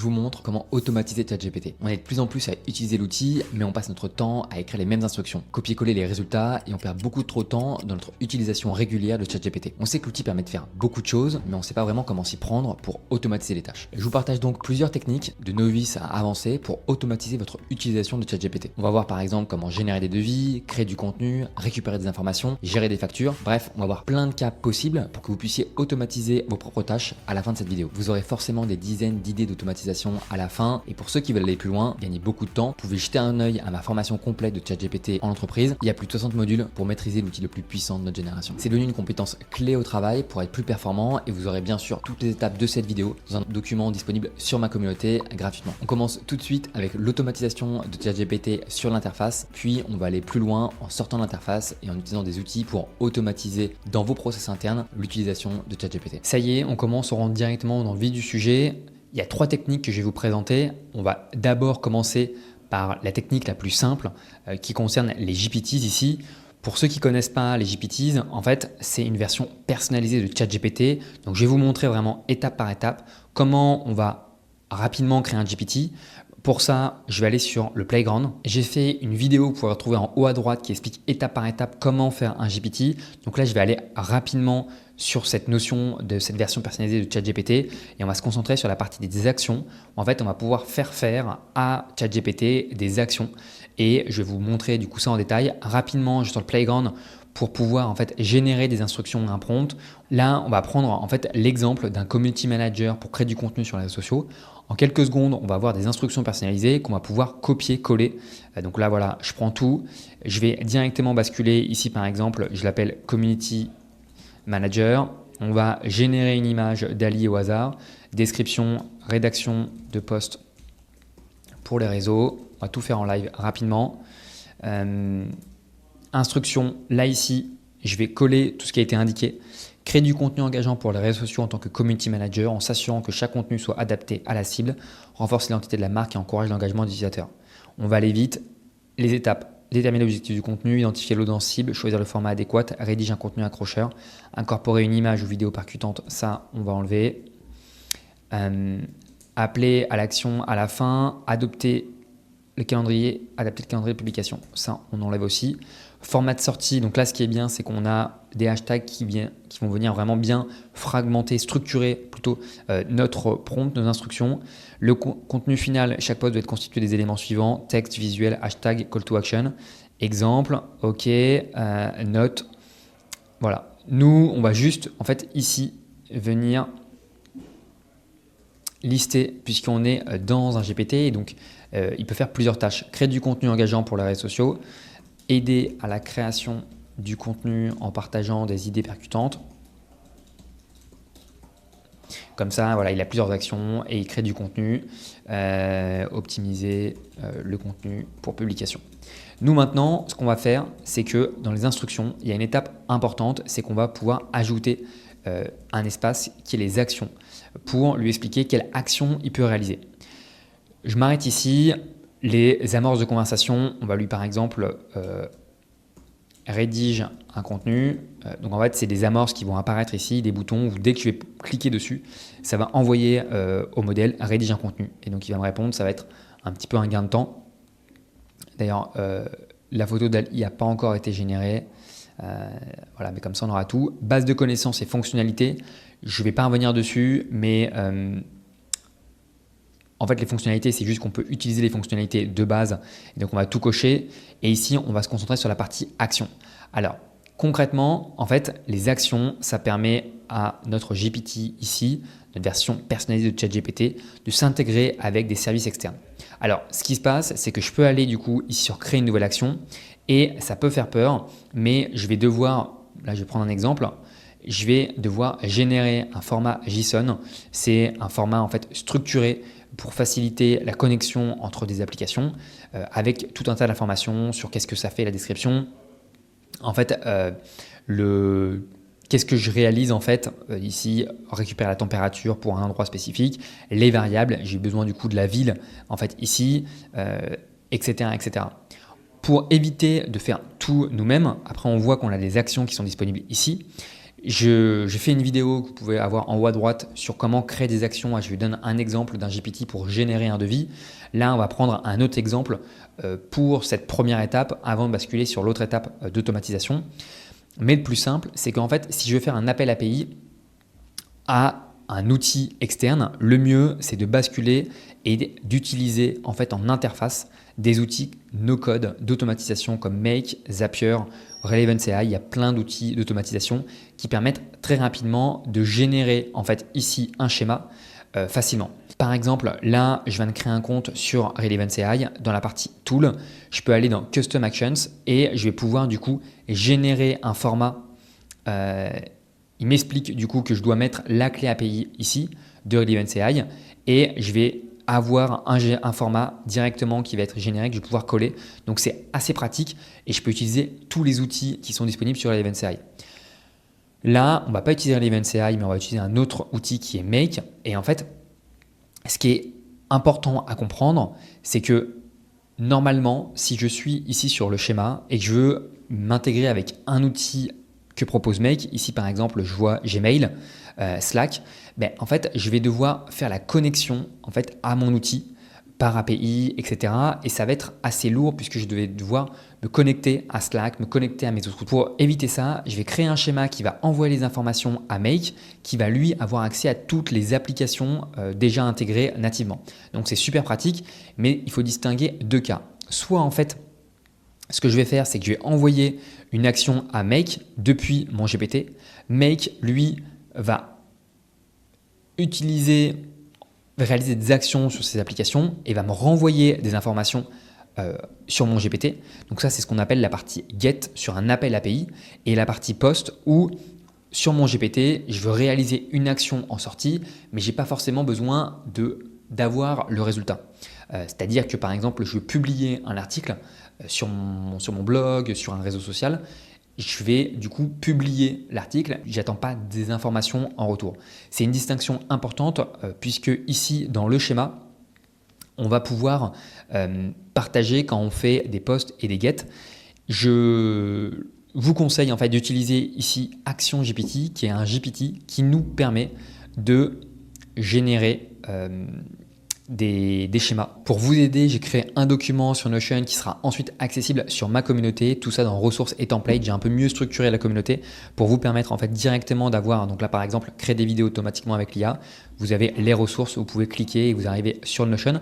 je vous montre comment automatiser ChatGPT. On est de plus en plus à utiliser l'outil, mais on passe notre temps à écrire les mêmes instructions, copier-coller les résultats et on perd beaucoup trop de temps dans notre utilisation régulière de ChatGPT. On sait que l'outil permet de faire beaucoup de choses, mais on ne sait pas vraiment comment s'y prendre pour automatiser les tâches. Je vous partage donc plusieurs techniques de novice à avancé pour automatiser votre utilisation de ChatGPT. On va voir par exemple comment générer des devis, créer du contenu, récupérer des informations, gérer des factures. Bref, on va voir plein de cas possibles pour que vous puissiez automatiser vos propres tâches à la fin de cette vidéo. Vous aurez forcément des dizaines d'idées d'automatisation à la fin et pour ceux qui veulent aller plus loin, gagner beaucoup de temps, vous pouvez jeter un œil à ma formation complète de ChatGPT en entreprise. Il y a plus de 60 modules pour maîtriser l'outil le plus puissant de notre génération. C'est devenu une compétence clé au travail pour être plus performant et vous aurez bien sûr toutes les étapes de cette vidéo dans un document disponible sur ma communauté gratuitement. On commence tout de suite avec l'automatisation de ChatGPT sur l'interface, puis on va aller plus loin en sortant de l'interface et en utilisant des outils pour automatiser dans vos process internes l'utilisation de ChatGPT. Ça y est, on commence, on rentre directement dans le vif du sujet. Il y a 3 techniques que je vais vous présenter. On va d'abord commencer par la technique la plus simple qui concerne les GPTs ici. Pour ceux qui ne connaissent pas les GPTs, en fait, c'est une version personnalisée de ChatGPT. Donc, je vais vous montrer vraiment étape par étape comment on va rapidement créer un GPT. Pour ça, je vais aller sur le Playground. J'ai fait une vidéo que vous pouvez retrouver en haut à droite qui explique étape par étape comment faire un GPT. Donc là, je vais aller rapidement sur cette notion de cette version personnalisée de ChatGPT et on va se concentrer sur la partie des actions. En fait, on va pouvoir faire à ChatGPT des actions et je vais vous montrer du coup ça en détail rapidement sur le Playground pour pouvoir en fait générer des instructions un prompt. Là, on va prendre en fait l'exemple d'un community manager pour créer du contenu sur les réseaux sociaux. En quelques secondes, on va avoir des instructions personnalisées qu'on va pouvoir copier-coller. Donc là, voilà, je prends tout. Je vais directement basculer ici par exemple, je l'appelle community manager. On va générer une image d'Ali au hasard. Description, rédaction de post pour les réseaux. On va tout faire en live rapidement. Instruction, là ici, je vais coller tout ce qui a été indiqué. Créer du contenu engageant pour les réseaux sociaux en tant que community manager en s'assurant que chaque contenu soit adapté à la cible, renforcer l'identité de la marque et encourager l'engagement des utilisateurs. On va aller vite. Les étapes. Déterminer l'objectif du contenu, identifier l'audience cible, choisir le format adéquat, rédiger un contenu accrocheur, incorporer une image ou vidéo percutante, ça on va enlever. Appeler à l'action à la fin, adapter le calendrier de publication, ça on enlève aussi. Format de sortie, donc là ce qui est bien c'est qu'on a des hashtags qui vont venir vraiment bien fragmenter, structurer plutôt notre prompt, nos instructions. Le contenu final, chaque post doit être constitué des éléments suivants, texte, visuel, hashtag, call to action. Exemple, ok, note. Voilà, nous on va juste en fait ici venir lister puisqu'on est dans un GPT et donc il peut faire plusieurs tâches. Créer du contenu engageant pour les réseaux sociaux, aider à la création du contenu en partageant des idées percutantes. Comme ça, voilà, il a plusieurs actions et il crée du contenu, optimiser le contenu pour publication. Nous maintenant, ce qu'on va faire, c'est que dans les instructions, il y a une étape importante, c'est qu'on va pouvoir ajouter un espace qui est les actions pour lui expliquer quelle action il peut réaliser. Je m'arrête ici. Les amorces de conversation, on va lui par exemple rédige un contenu. Donc en fait, c'est des amorces qui vont apparaître ici, des boutons où dès que je vais cliquer dessus, ça va envoyer au modèle rédige un contenu. Et donc il va me répondre, ça va être un petit peu un gain de temps. D'ailleurs, la photo d'Ali n'a pas encore été générée. Voilà, mais comme ça on aura tout. Base de connaissances et fonctionnalités. Je ne vais pas revenir dessus, mais en fait, les fonctionnalités, c'est juste qu'on peut utiliser les fonctionnalités de base. Et donc, on va tout cocher. Et ici, on va se concentrer sur la partie action. Alors, concrètement, en fait, les actions, ça permet à notre GPT ici, notre version personnalisée de ChatGPT, de s'intégrer avec des services externes. Alors, ce qui se passe, c'est que je peux aller du coup ici sur créer une nouvelle action et ça peut faire peur, mais je vais devoir, là, je vais prendre un exemple. Je vais devoir générer un format JSON. C'est un format en fait structuré pour faciliter la connexion entre des applications avec tout un tas d'informations sur qu'est-ce que ça fait la description. En fait, qu'est-ce que je réalise en fait ici, récupérer la température pour un endroit spécifique, les variables, j'ai besoin du coup de la ville en fait ici, etc., etc. Pour éviter de faire tout nous-mêmes, après on voit qu'on a des actions qui sont disponibles ici. Je fais une vidéo que vous pouvez avoir en haut à droite sur comment créer des actions. Je vous donne un exemple d'un GPT pour générer un devis. Là, on va prendre un autre exemple pour cette première étape avant de basculer sur l'autre étape d'automatisation. Mais le plus simple, c'est qu'en fait, si je veux faire un appel API à un outil externe, le mieux, c'est de basculer et d'utiliser en fait en interface des outils no-code d'automatisation comme Make, Zapier, Relevance AI. Il y a plein d'outils d'automatisation qui permettent très rapidement de générer en fait ici un schéma facilement. Par exemple, là, je viens de créer un compte sur Relevance AI. Dans la partie Tool, je peux aller dans Custom Actions et je vais pouvoir du coup générer un format. Il m'explique du coup que je dois mettre la clé API ici de Relevance AI et je vais avoir un format directement qui va être généré que je vais pouvoir coller. Donc c'est assez pratique et je peux utiliser tous les outils qui sont disponibles sur Relevance AI. Là, on ne va pas utiliser Relevance AI, mais on va utiliser un autre outil qui est Make. Et en fait, ce qui est important à comprendre, c'est que normalement, si je suis ici sur le schéma et que je veux m'intégrer avec un outil que propose Make, ici par exemple, je vois Gmail, Slack, en fait, je vais devoir faire la connexion en fait, à mon outil par API, etc. Et ça va être assez lourd puisque je vais devoir me connecter à Slack, me connecter à mes autres outils. Pour éviter ça, je vais créer un schéma qui va envoyer les informations à Make, qui va lui avoir accès à toutes les applications déjà intégrées nativement. Donc c'est super pratique, mais il faut distinguer deux cas. Soit en fait, ce que je vais faire, c'est que je vais envoyer une action à Make depuis mon GPT. Make, lui, va réaliser des actions sur ces applications et va me renvoyer des informations sur mon GPT. Donc ça, c'est ce qu'on appelle la partie get sur un appel API et la partie post où sur mon GPT, je veux réaliser une action en sortie, mais je n'ai pas forcément besoin d'avoir le résultat. C'est-à-dire que par exemple, je veux publier un article sur mon blog, sur un réseau social. Je vais du coup publier l'article, j'attends pas des informations en retour. C'est une distinction importante puisque ici dans le schéma, on va pouvoir partager quand on fait des posts et des gets. Je vous conseille en fait d'utiliser ici Action GPT qui est un GPT qui nous permet de générer des schémas. Pour vous aider, j'ai créé un document sur Notion qui sera ensuite accessible sur ma communauté. Tout ça dans ressources et templates. J'ai un peu mieux structuré la communauté pour vous permettre en fait directement d'avoir, donc là par exemple, créer des vidéos automatiquement avec l'IA. Vous avez les ressources, vous pouvez cliquer et vous arrivez sur Notion.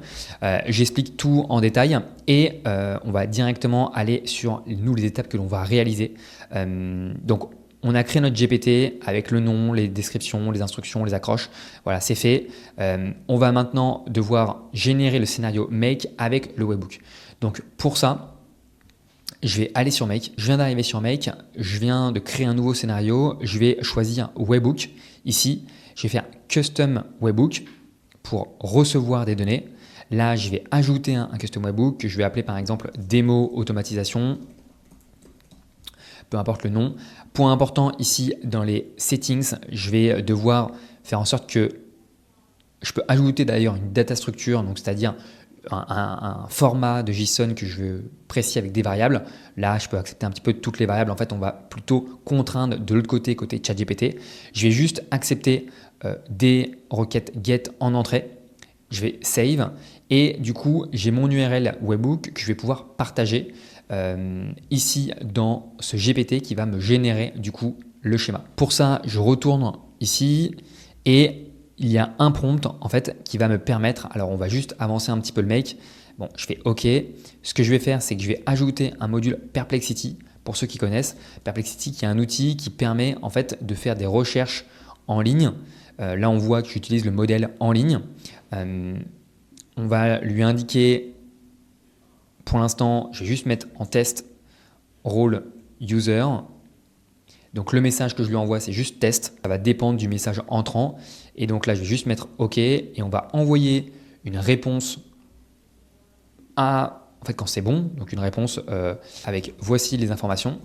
J'explique tout en détail et on va directement aller sur les étapes que l'on va réaliser. Donc, on a créé notre GPT avec le nom, les descriptions, les instructions, les accroches. Voilà, c'est fait. On va maintenant devoir générer le scénario Make avec le webhook. Donc pour ça, je vais aller sur Make. Je viens d'arriver sur Make. Je viens de créer un nouveau scénario. Je vais choisir webhook. Ici, je vais faire Custom Webhook pour recevoir des données. Là, je vais ajouter un Custom Webhook que je vais appeler par exemple Démo Automatisation. Peu importe le nom. Point important ici dans les settings, je vais devoir faire en sorte que je peux ajouter d'ailleurs une data structure, donc c'est-à-dire un format de JSON que je veux précis avec des variables. Là, je peux accepter un petit peu toutes les variables. En fait, on va plutôt contraindre de l'autre côté ChatGPT. Je vais juste accepter des requêtes get en entrée. Je vais save et du coup, j'ai mon URL webhook que je vais pouvoir partager ici dans ce GPT qui va me générer du coup le schéma. Pour ça, je retourne ici et il y a un prompt en fait qui va me permettre, alors on va juste avancer un petit peu le make. Bon, je fais OK. Ce que je vais faire, c'est que je vais ajouter un module Perplexity. Pour ceux qui connaissent, Perplexity qui est un outil qui permet en fait de faire des recherches en ligne. Là, on voit que j'utilise le modèle en ligne. On va lui indiquer, pour l'instant, je vais juste mettre en test rôle user. Donc le message que je lui envoie, c'est juste test. Ça va dépendre du message entrant. Et donc là, je vais juste mettre OK et on va envoyer une réponse en fait, quand c'est bon, donc une réponse avec voici les informations.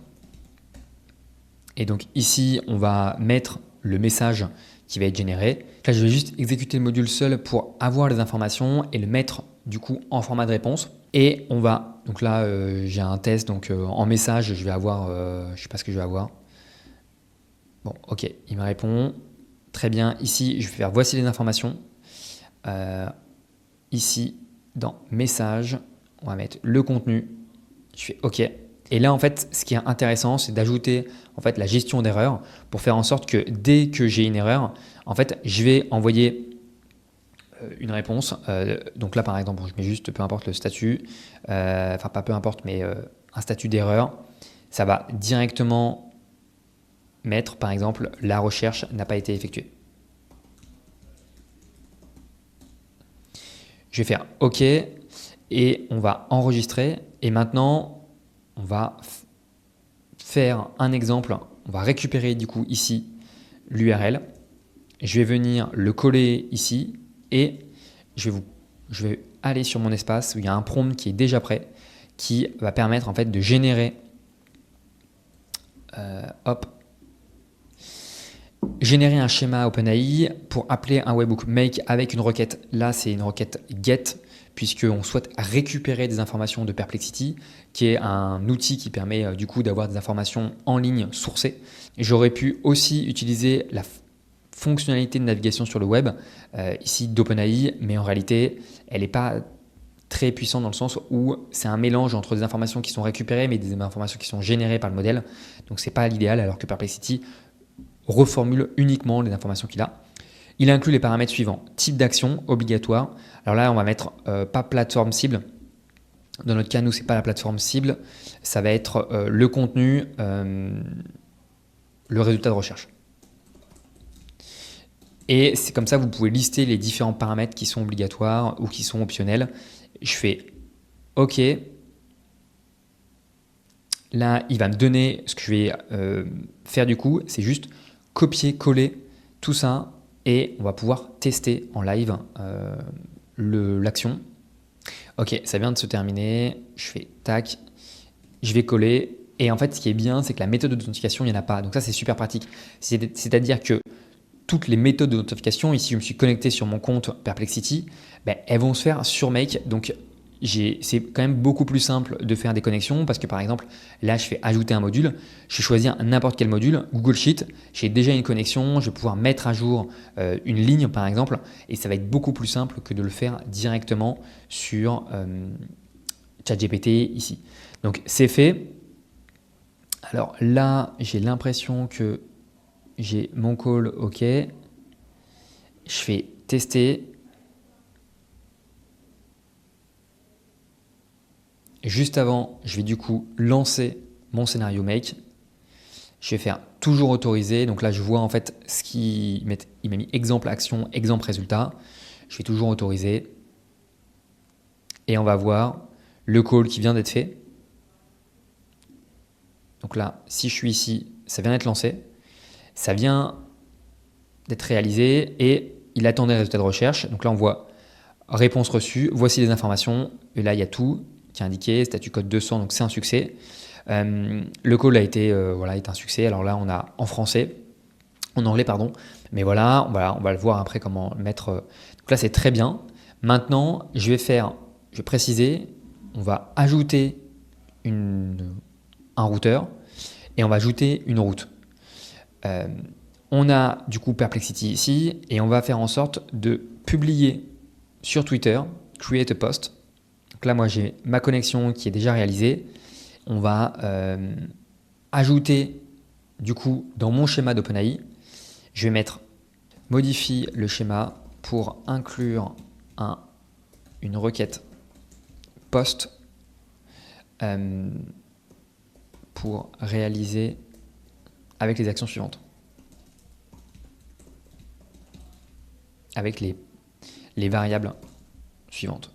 Et donc ici, on va mettre le message qui va être généré. Là, je vais juste exécuter le module seul pour avoir les informations et le mettre du coup en format de réponse. Et on va, donc là, j'ai un test, donc en message, je vais avoir, je sais pas ce que je vais avoir. Bon, ok, il me répond. Très bien, ici, je vais faire voici les informations. Ici, dans message, on va mettre le contenu. Je fais OK. Et là, en fait, ce qui est intéressant, c'est d'ajouter en fait la gestion d'erreurs pour faire en sorte que dès que j'ai une erreur, en fait, je vais envoyer une réponse. Donc là, par exemple, je mets juste peu importe le statut, enfin pas peu importe, mais un statut d'erreur. Ça va directement mettre, par exemple, la recherche n'a pas été effectuée. Je vais faire OK et on va enregistrer. Et maintenant, on va faire un exemple. On va récupérer du coup ici l'URL. Je vais venir le coller ici et je vais aller sur mon espace où il y a un prompt qui est déjà prêt qui va permettre en fait de générer générer un schéma OpenAI pour appeler un webhook make avec une requête. Là, c'est une requête get puisqu'on souhaite récupérer des informations de Perplexity, qui est un outil qui permet du coup d'avoir des informations en ligne sourcées. J'aurais pu aussi utiliser la fonctionnalité de navigation sur le web, ici d'OpenAI, mais en réalité, elle n'est pas très puissante dans le sens où c'est un mélange entre des informations qui sont récupérées, mais des informations qui sont générées par le modèle. Donc, ce n'est pas l'idéal, alors que Perplexity reformule uniquement les informations qu'il a. Il inclut les paramètres suivants. Type d'action obligatoire. Alors là, on va mettre pas plateforme cible. Dans notre cas, nous, ce n'est pas la plateforme cible. Ça va être le contenu, le résultat de recherche. Et c'est comme ça que vous pouvez lister les différents paramètres qui sont obligatoires ou qui sont optionnels. Je fais OK. Là, il va me donner ce que je vais faire du coup. C'est juste copier-coller tout ça et on va pouvoir tester en live l'action. Ok, ça vient de se terminer. Je fais tac, je vais coller. Et en fait, ce qui est bien, c'est que la méthode d'authentification, il n'y en a pas. Donc ça, c'est super pratique. C'est-à-dire que toutes les méthodes d'authentification, ici, je me suis connecté sur mon compte Perplexity, ben, elles vont se faire sur Make. Donc, c'est quand même beaucoup plus simple de faire des connexions parce que par exemple, là, je fais ajouter un module. Je vais choisir n'importe quel module, Google Sheet. J'ai déjà une connexion, je vais pouvoir mettre à jour une ligne par exemple et ça va être beaucoup plus simple que de le faire directement sur ChatGPT ici. Donc, c'est fait. Alors là, j'ai l'impression que j'ai mon call OK. Je fais tester. Juste avant, je vais du coup lancer mon scénario make. Je vais faire toujours autoriser. Donc là, je vois en fait ce qu'il m'a mis exemple action, exemple résultat. Je vais toujours autoriser. Et on va voir le call qui vient d'être fait. Donc là, si je suis ici, ça vient d'être lancé. Ça vient d'être réalisé et il attendait le résultat de recherche. Donc là, on voit réponse reçue. Voici les informations. Et là, il y a tout qui est indiqué, statut code 200, donc c'est un succès. Le call a été est un succès. Alors là, on a en français, en anglais, pardon. Mais voilà, on va le voir après comment le mettre. Donc là, c'est très bien. Maintenant, je vais préciser, on va ajouter un routeur et on va ajouter une route. On a du coup Perplexity ici et on va faire en sorte de publier sur Twitter, create a post. Donc là, moi, j'ai ma connexion qui est déjà réalisée. On va ajouter, du coup, dans mon schéma d'OpenAI, je vais mettre modifie le schéma pour inclure une requête post pour réaliser avec les actions suivantes. Avec les variables suivantes.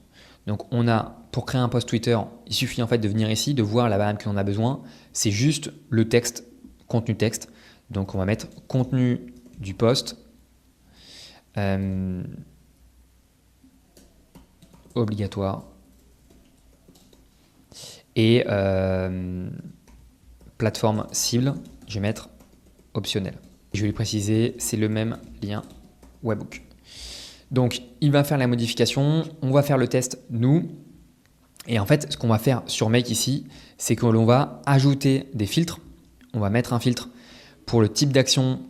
Donc on a, pour créer un post Twitter, il suffit en fait de venir ici, de voir la variable que l'on a besoin. C'est juste le texte, contenu texte. Donc on va mettre contenu du post, obligatoire, et plateforme cible, je vais mettre optionnel. Je vais lui préciser, c'est le même lien webhook. Donc, il va faire la modification, on va faire le test, nous. Et en fait, ce qu'on va faire sur Make ici, c'est que l'on va ajouter des filtres. On va mettre un filtre Pour le type d'action,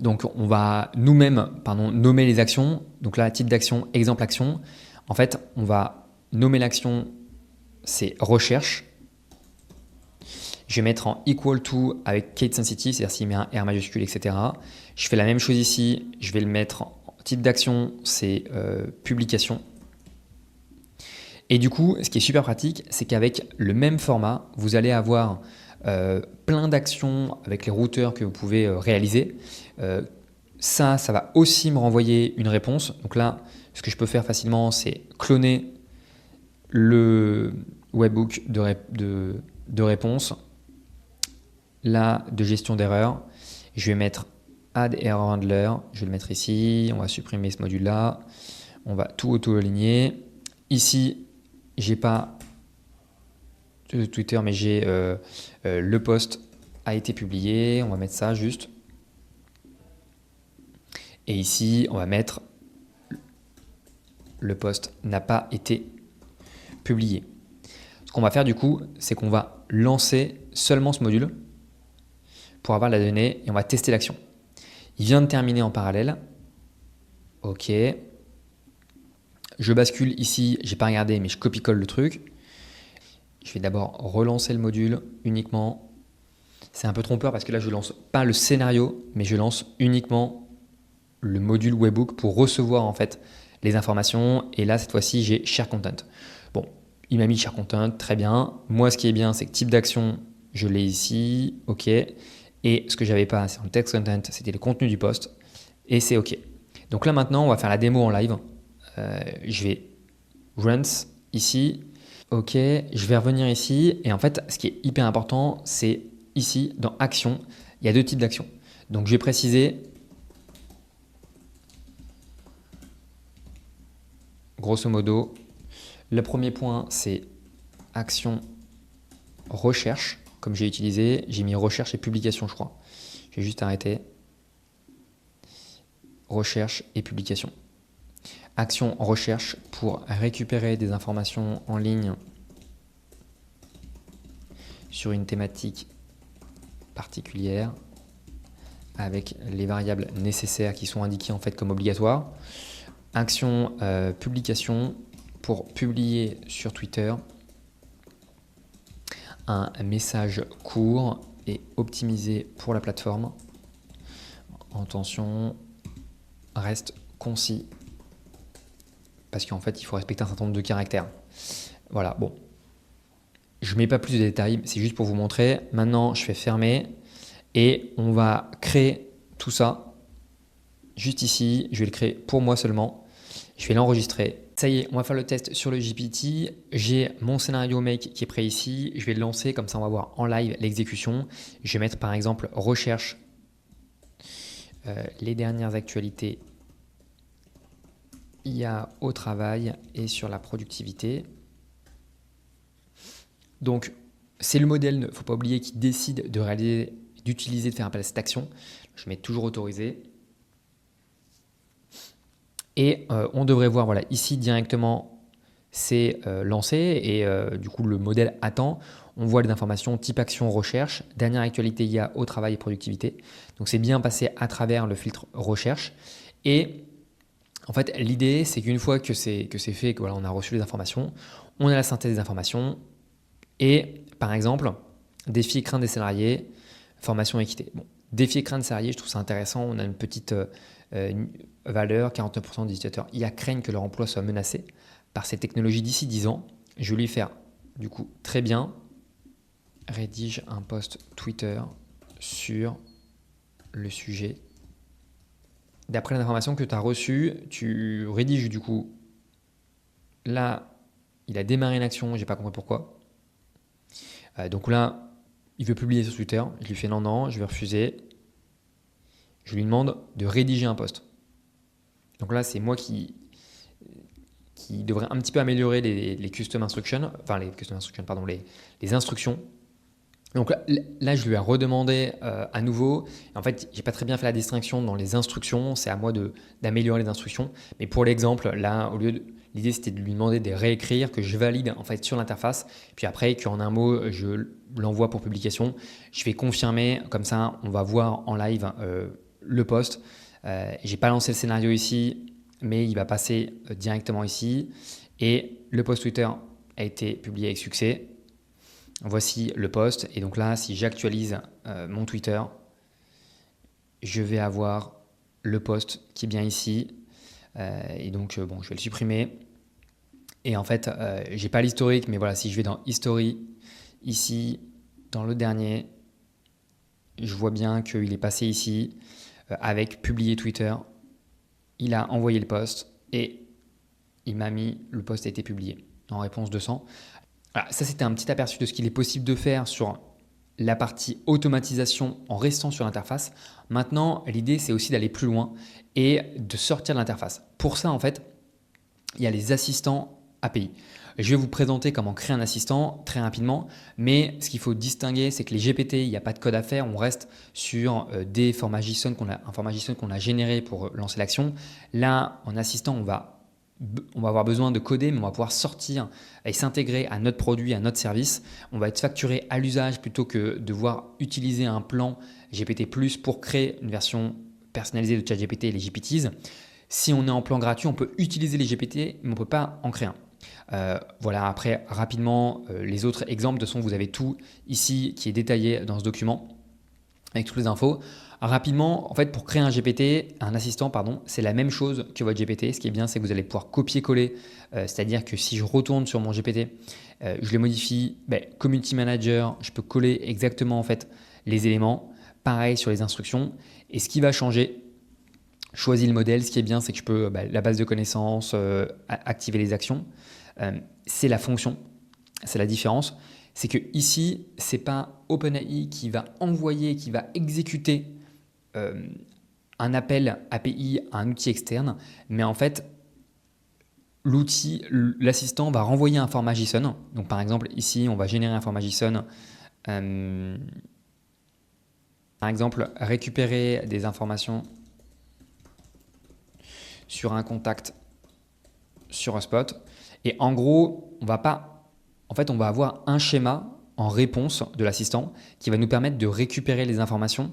donc on va nous-mêmes nommer les actions. Donc là, type d'action, exemple action. En fait, on va nommer l'action, c'est recherche. Je vais mettre en equal to avec case sensitive, c'est-à-dire s'il met un R majuscule, etc. Je fais la même chose ici, je vais le mettre en type d'action, c'est publication. Et du coup, ce qui est super pratique, c'est qu'avec le même format, vous allez avoir plein d'actions avec les routeurs que vous pouvez réaliser. Ça va aussi me renvoyer une réponse. Donc là, ce que je peux faire facilement, c'est cloner le webhook de réponse, là de gestion d'erreur. Je vais mettre add error handler, je vais le mettre ici, on va supprimer ce module là, on va tout auto-aligner. Ici, j'ai pas de Twitter, mais j'ai le post a été publié, on va mettre ça juste. Et ici, on va mettre le post n'a pas été publié. Ce qu'on va faire du coup, c'est qu'on va lancer seulement ce module pour avoir la donnée et on va tester l'action. Il vient de terminer en parallèle. Ok. Je bascule ici, j'ai pas regardé, mais je copie-colle le truc. Je vais d'abord relancer le module uniquement. C'est un peu trompeur parce que là, je lance pas le scénario, mais je lance uniquement le module webhook pour recevoir en fait les informations. Et là, cette fois-ci, j'ai share content. Bon, il m'a mis share content, très bien. Moi, ce qui est bien, c'est que type d'action, je l'ai ici, ok. Et ce que j'avais pas, c'est dans le text content, c'était le contenu du post. Et c'est ok. Donc là, maintenant, on va faire la démo en live. Je vais runs ici. Ok, je vais revenir ici. Et en fait, ce qui est hyper important, c'est ici, dans action, il y a deux types d'actions. Donc, je vais préciser, grosso modo, le premier point, c'est action recherche. Comme j'ai utilisé, j'ai mis recherche et publication, je crois. Je vais juste arrêter. Recherche et publication. Action recherche pour récupérer des informations en ligne sur une thématique particulière avec les variables nécessaires qui sont indiquées en fait comme obligatoires. Action publication pour publier sur Twitter un message court et optimisé pour la plateforme. Attention, reste concis parce qu'en fait il faut respecter un certain nombre de caractères. Voilà, bon. Je ne mets pas plus de détails, c'est juste pour vous montrer. Maintenant, je fais fermer et on va créer tout ça juste ici. Je vais le créer pour moi seulement. Je vais l'enregistrer. Ça y est, on va faire le test sur le GPT. J'ai mon scénario make qui est prêt ici. Je vais le lancer, comme ça on va voir en live l'exécution. Je vais mettre par exemple recherche les dernières actualités IA au travail et sur la productivité. Donc, c'est le modèle, il ne faut pas oublier, qui décide de réaliser, d'utiliser, de faire appel à cette action. Je mets toujours autorisé. Et on devrait voir, voilà, ici directement, c'est lancé et du coup, le modèle attend. On voit les informations type action recherche, dernière actualité IA au travail et productivité. Donc, c'est bien passé à travers le filtre recherche. Et en fait, l'idée, c'est qu'une fois que c'est fait, que voilà, on a reçu les informations, on a la synthèse des informations. Et par exemple, défi et crainte des salariés, formation équité. Bon, défi et crainte des salariés, je trouve ça intéressant. On a une petite valeur, 49% des utilisateurs IA craignent que leur emploi soit menacé par ces technologies d'ici 10 ans. Je vais lui faire du coup très bien. Rédige un post Twitter sur le sujet. D'après l'information que tu as reçue, tu rédiges du coup. Là, il a démarré une action, j'ai pas compris pourquoi. Donc là, il veut publier sur Twitter. Je lui fais non, non, je vais refuser. Je lui demande de rédiger un post. Donc là, c'est moi qui devrait un petit peu améliorer les custom instructions, enfin les custom instructions, pardon, les instructions. Donc là, je lui ai redemandé à nouveau. En fait, j'ai pas très bien fait la distinction dans les instructions. C'est à moi d'améliorer les instructions. Mais pour l'exemple, là, au lieu de L'idée, c'était de lui demander de réécrire, que je valide en fait sur l'interface. Puis après, qu'en un mot, je l'envoie pour publication. Je vais confirmer, comme ça, on va voir en live le post. J'ai pas lancé le scénario ici, mais il va passer directement ici. Et le post Twitter a été publié avec succès. Voici le post. Et donc là, si j'actualise mon Twitter, je vais avoir le post qui est bien ici. Et donc, bon, je vais le supprimer. Et en fait, j'ai pas l'historique, mais voilà, si je vais dans History, ici, dans le dernier, je vois bien qu'il est passé ici avec publier Twitter. Il a envoyé le post et il m'a mis le post a été publié en réponse 200. Voilà, ça, c'était un petit aperçu de ce qu'il est possible de faire sur la partie automatisation en restant sur l'interface. Maintenant, l'idée, c'est aussi d'aller plus loin et de sortir de l'interface. Pour ça, en fait, il y a les assistants API. Je vais vous présenter comment créer un assistant très rapidement, mais ce qu'il faut distinguer, c'est que les GPT, il n'y a pas de code à faire, on reste sur des formats JSON un format JSON qu'on a généré pour lancer l'action. Là, en assistant, on va avoir besoin de coder, mais on va pouvoir sortir et s'intégrer à notre produit, à notre service. On va être facturé à l'usage plutôt que de devoir utiliser un plan GPT+, pour créer une version personnalisée de ChatGPT et les GPTs. Si on est en plan gratuit, on peut utiliser les GPT, mais on ne peut pas en créer un. Voilà, après, rapidement, les autres exemples, de toute façon, vous avez tout ici qui est détaillé dans ce document avec toutes les infos. Rapidement, en fait, pour créer un assistant, c'est la même chose que votre GPT. Ce qui est bien, c'est que vous allez pouvoir copier-coller. C'est-à-dire que si je retourne sur mon GPT, je le modifie, Community Manager, je peux coller exactement en fait les éléments. Pareil sur les instructions. Et ce qui va changer, choisis le modèle. Ce qui est bien, c'est que je peux la base de connaissances, activer les actions. C'est la fonction, c'est la différence. C'est que ici, c'est pas OpenAI qui va envoyer, qui va exécuter un appel API à un outil externe, mais en fait, l'assistant va renvoyer un format JSON. Donc par exemple, ici, on va générer un format JSON. Par exemple, récupérer des informations sur un contact sur HubSpot. Et en gros, on va avoir un schéma en réponse de l'assistant qui va nous permettre de récupérer les informations,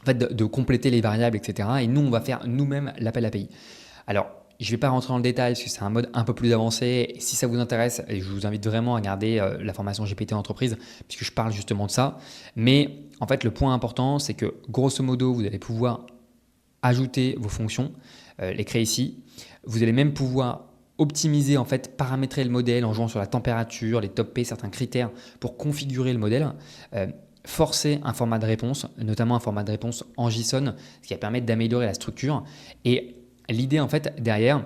en fait, de compléter les variables, etc. Et nous, on va faire nous-mêmes l'appel API. Alors, je ne vais pas rentrer dans le détail parce que c'est un mode un peu plus avancé. Et si ça vous intéresse, je vous invite vraiment à regarder la formation GPT entreprise puisque je parle justement de ça. Mais en fait, le point important, c'est que grosso modo, vous allez pouvoir ajouter vos fonctions, les créer ici. Vous allez même pouvoir optimiser, en fait, paramétrer le modèle en jouant sur la température, les top P, certains critères pour configurer le modèle. Forcer un format de réponse, notamment un format de réponse en JSON, ce qui va permettre d'améliorer la structure. Et l'idée, en fait, derrière,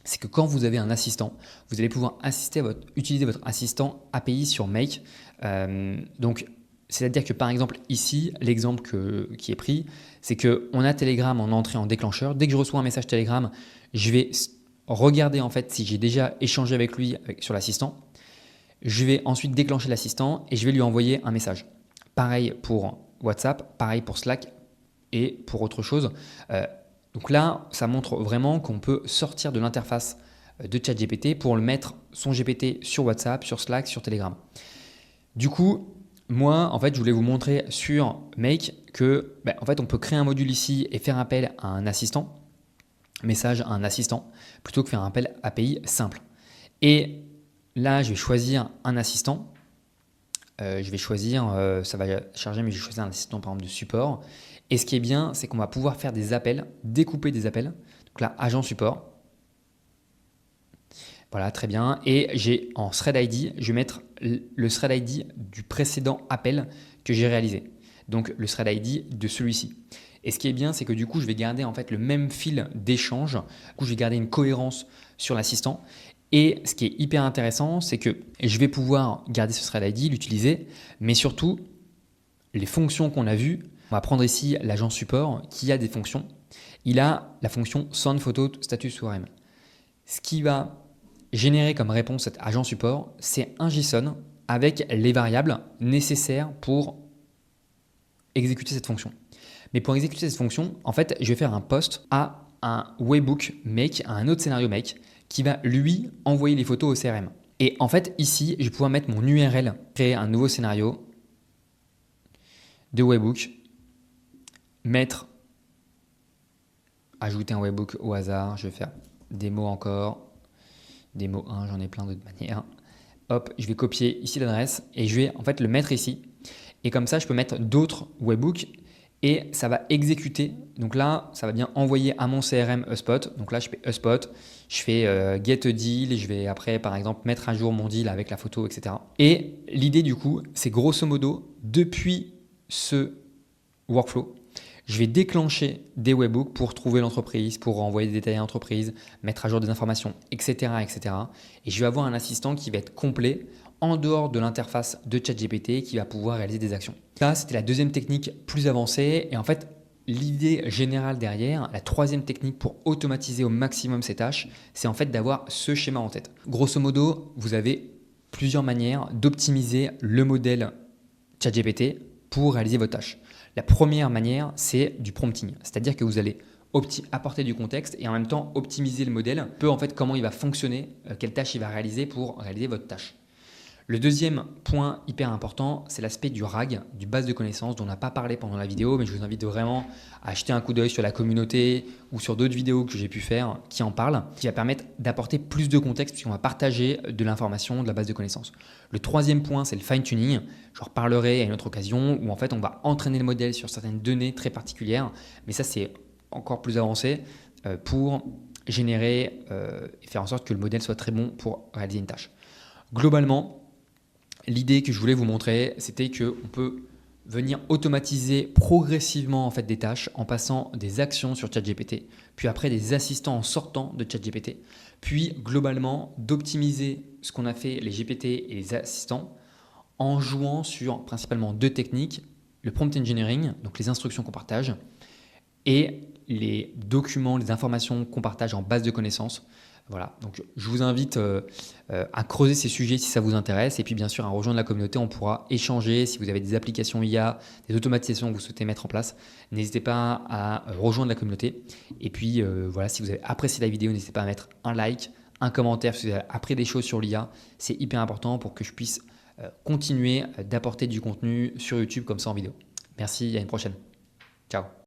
c'est que quand vous avez un assistant, vous allez pouvoir utiliser votre assistant API sur Make. Donc, c'est-à-dire que par exemple ici, l'exemple qui est pris, c'est qu'on a Telegram en entrée en déclencheur. Dès que je reçois un message Telegram, je vais regarder en fait si j'ai déjà échangé avec lui sur l'assistant. Je vais ensuite déclencher l'assistant et je vais lui envoyer un message. Pareil pour WhatsApp, pareil pour Slack et pour autre chose. Donc là, ça montre vraiment qu'on peut sortir de l'interface de ChatGPT pour le mettre son GPT sur WhatsApp, sur Slack, sur Telegram. Du coup, moi, en fait, je voulais vous montrer sur Make que, en fait, on peut créer un module ici et faire appel à un assistant, message à un assistant, plutôt que faire un appel API simple. Et là, je vais choisir un assistant. Je vais choisir, ça va charger, mais je vais choisir un assistant par exemple de support. Et ce qui est bien, c'est qu'on va pouvoir faire des appels, découper des appels. Donc là, agent support. Voilà, très bien. Et j'ai en thread ID, je vais mettre le thread ID du précédent appel que j'ai réalisé. Donc le thread ID de celui-ci. Et ce qui est bien, c'est que du coup, je vais garder en fait le même fil d'échange. Du coup, je vais garder une cohérence sur l'assistant. Et ce qui est hyper intéressant, c'est que je vais pouvoir garder ce thread ID, l'utiliser, mais surtout, les fonctions qu'on a vues, on va prendre ici l'agent support qui a des fonctions. Il a la fonction send photo status ORM. Ce qui va générer comme réponse cet agent support, c'est un JSON avec les variables nécessaires pour exécuter cette fonction. Mais pour exécuter cette fonction, en fait, je vais faire un post à un webhook make, à un autre scénario make, qui va lui envoyer les photos au CRM. Et en fait, ici, je vais pouvoir mettre mon URL, créer un nouveau scénario de webhook, ajouter un webhook au hasard, je vais faire démo encore, démo 1, j'en ai plein d'autres manières. Hop, je vais copier ici l'adresse et je vais en fait le mettre ici. Et comme ça, je peux mettre d'autres webhooks et ça va exécuter. Donc là, ça va bien envoyer à mon CRM HubSpot. Donc là, je fais HubSpot, je fais get a deal et je vais après, par exemple, mettre à jour mon deal avec la photo, etc. Et l'idée du coup, c'est grosso modo, depuis ce workflow, je vais déclencher des webhooks pour trouver l'entreprise, pour envoyer des détails à l'entreprise, mettre à jour des informations, etc., etc. Et je vais avoir un assistant qui va être complet en dehors de l'interface de ChatGPT qui va pouvoir réaliser des actions. Ça, c'était la deuxième technique plus avancée. Et en fait, l'idée générale derrière, la troisième technique pour automatiser au maximum ces tâches, c'est en fait d'avoir ce schéma en tête. Grosso modo, vous avez plusieurs manières d'optimiser le modèle ChatGPT pour réaliser vos tâches. La première manière, c'est du prompting, c'est-à-dire que vous allez apporter du contexte et en même temps optimiser le modèle, peu en fait comment il va fonctionner, quelle tâche il va réaliser pour réaliser votre tâche. Le deuxième point hyper important, c'est l'aspect du RAG, du base de connaissances dont on n'a pas parlé pendant la vidéo, mais je vous invite vraiment à jeter un coup d'œil sur la communauté ou sur d'autres vidéos que j'ai pu faire qui en parlent, qui va permettre d'apporter plus de contexte puisqu'on va partager de l'information de la base de connaissances. Le troisième point, c'est le fine-tuning. Je reparlerai à une autre occasion où en fait on va entraîner le modèle sur certaines données très particulières, mais ça c'est encore plus avancé pour générer et faire en sorte que le modèle soit très bon pour réaliser une tâche. Globalement, l'idée que je voulais vous montrer, c'était qu'on peut venir automatiser progressivement en fait des tâches en passant des actions sur ChatGPT, puis après des assistants en sortant de ChatGPT, puis globalement d'optimiser ce qu'on a fait les GPT et les assistants en jouant sur principalement deux techniques, le prompt engineering, donc les instructions qu'on partage, et les documents, les informations qu'on partage en base de connaissances. Voilà, donc je vous invite à creuser ces sujets si ça vous intéresse et puis bien sûr à rejoindre la communauté, on pourra échanger. Si vous avez des applications IA, des automatisations que vous souhaitez mettre en place, n'hésitez pas à rejoindre la communauté. Et puis voilà, si vous avez apprécié la vidéo, n'hésitez pas à mettre un like, un commentaire si vous avez appris des choses sur l'IA. C'est hyper important pour que je puisse continuer d'apporter du contenu sur YouTube comme ça en vidéo. Merci, à une prochaine. Ciao.